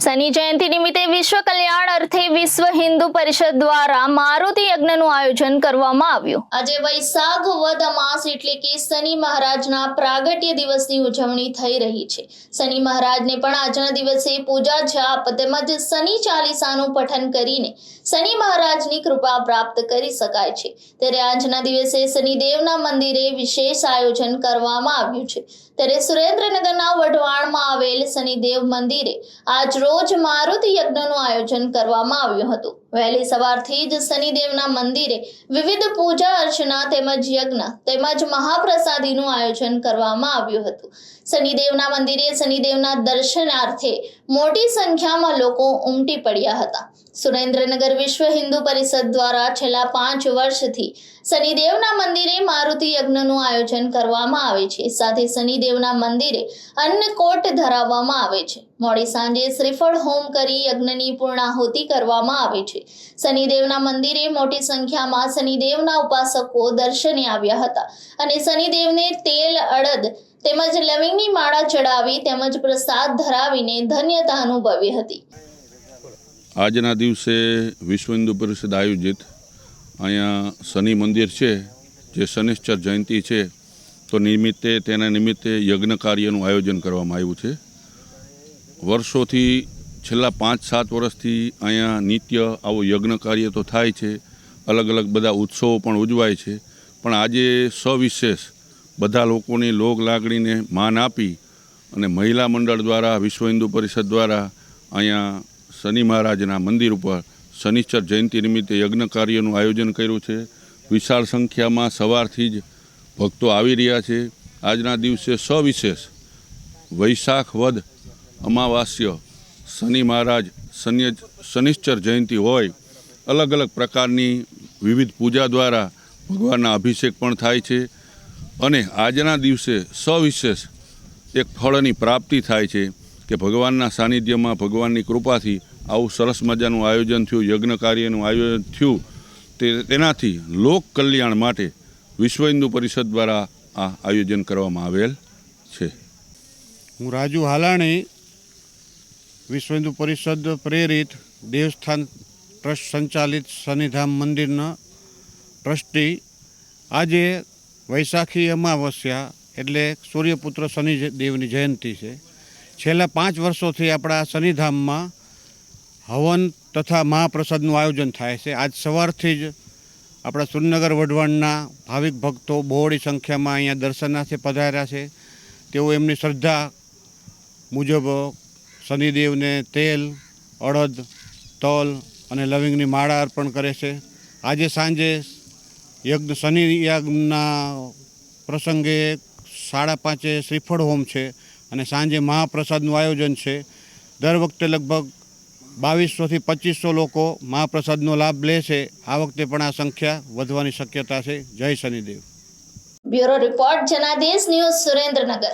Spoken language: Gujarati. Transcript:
શનિ જયંતિ નિમિત્તે વિશ્વ કલ્યાણ અર્થે વિશ્વ હિન્દુ પરિષદ દ્વારા મારુતિ યજ્ઞનું આયોજન કરવામાં આવ્યું। આજે વૈશાખ વદ અમાસ એટલે કે શનિ મહારાજના પ્રાગટ્ય દિવસની ઉજવણી થઈ રહી છે। શનિ મહારાજને પણ આજના દિવસે પૂજા જાપ તેમજ શનિ ચાલીસાનું પઠન કરીને શનિ મહારાજની કૃપા પ્રાપ્ત કરી શકાય છે। ત્યારે આજના દિવસે શનિદેવના મંદિરે વિશેષ આયોજન કરવામાં આવ્યું છે। ત્યારે સુરેન્દ્રનગરના વઢવાણમાં આવેલ શનિદેવ મંદિરે આજ રોજ મારુતિ યજ્ઞનું આયોજન કરવામાં આવ્યું હતું। વહેલી સવારથી જ શનિદેવના મંદિરે વિવિધ પૂજા અર્ચના તેમજ યજ્ઞ તેમજ મહાપ્રસાદીનું આયોજન કરવામાં આવ્યું હતું। શનિદેવના મંદિરે શનિદેવના દર્શનાર્થે મોટી સંખ્યામાં લોકો ઉમટી પડ્યા હતા। સુરેન્દ્રનગર વિશ્વ હિન્દુ પરિષદ દ્વારા છેલ્લા 5 વર્ષથી શનિદેવના મંદિરે મારુતિ યજ્ઞનું આયોજન કરવામાં આવે છે। સાથે શનિદેવના મંદિરે અન્નકોટ ધરાવવામાં આવે છે। મોડી સાંજે શ્રીફળ હોમ કરી યજ્ઞની પૂર્ણાહુતિ કરવામાં આવે છે। શનિદેવના મંદિરે મોટી સંખ્યામાં શનિદેવના ઉપાસકો દર્શને આવ્યા હતા અને શનિદેવને તેલ અડદ તેમજ લવિંગની માળા ચડાવી તેમજ પ્રસાદ ધરાવીને ધન્યતા અનુભવી હતી। આજના દિવસે વિશ્વ હિન્દુ પરિષદ આયોજિત અહીંયા શનિ મંદિર છે, જે શનિશ્ચર જયંતિ છે, તો તેના નિમિત્તે યજ્ઞ કાર્યનું આયોજન કરવામાં આવ્યું છે। વર્ષોથી છેલ્લા 5-7 વર્ષથી અહીંયા નિત્ય આવું યજ્ઞ કાર્ય તો થાય છે, અલગ અલગ બધા ઉત્સવો પણ ઉજવાય છે, પણ આજે સવિશેષ બધા લોકોની લોક લાગણીને માન આપી અને મહિલા મંડળ દ્વારા વિશ્વ હિન્દુ પરિષદ દ્વારા અહીંયા શનિ મહારાજના મંદિર ઉપર શનિશ્ચર જયંતિ નિમિત્તે યજ્ઞ કાર્યનું આયોજન કર્યું છે। વિશાળ સંખ્યામાં સવારથી જ ભક્તો આવી રહ્યા છે। આજના દિવસે સવિશેષ વૈશાખ વદ અમાવાસ્ય શનિ મહારાજ શનિશ્ચર જયંતિ હોય, અલગ અલગ પ્રકારની વિવિધ પૂજા દ્વારા ભગવાનના અભિષેક પણ થાય છે અને આજના દિવસે સવિશેષ એક ફળની પ્રાપ્તિ થાય છે કે ભગવાનના સાનિધ્યમાં ભગવાનની કૃપાથી આવું સરસ મજાનું આયોજન થયું, યજ્ઞ કાર્યનું આયોજન થયું। તેનાથી લોક કલ્યાણ માટે વિશ્વ હિન્દુ પરિષદ દ્વારા આ આયોજન કરવામાં આવેલ છે। હું રાજુ હાલાણી, વિશ્વ હિન્દુ પરિષદ પ્રેરિત દેવસ્થાન ટ્રસ્ટ સંચાલિત શનિધામ મંદિરના ટ્રસ્ટી। આજે વૈશાખી અમાવસ્યા એટલે સૂર્યપુત્ર શનિદેવની જયંતિ છે। છેલ્લા 5 વર્ષોથી આપણા શનિધામમાં હવન તથા મહાપ્રસાદનું આયોજન થાય છે। આજ સવારથી જ આપણા સુરેન્દ્રનગર વઢવાણના ભાવિક ભક્તો બહોળી સંખ્યામાં અહીંયા દર્શનાર્થે પધાર્યા છે। તેઓ એમની શ્રદ્ધા મુજબ શનિદેવને તેલ, અડદ, તલ અને લવિંગની માળા અર્પણ કરે છે। આજે સાંજે શનિ યજ્ઞના પ્રસંગે 5:30 શ્રીફળ હોમ છે અને સાંજે મહાપ્રસાદનું આયોજન છે। દર વખતે લગભગ 2200 થી 2500 લોકો મહાપ્રસાદનો લાભ લે છે। આ વખતે પણ આ સંખ્યા વધવાની શક્યતા છે। જય Shanidev. Bureau report Janadesh news, Surendranagar.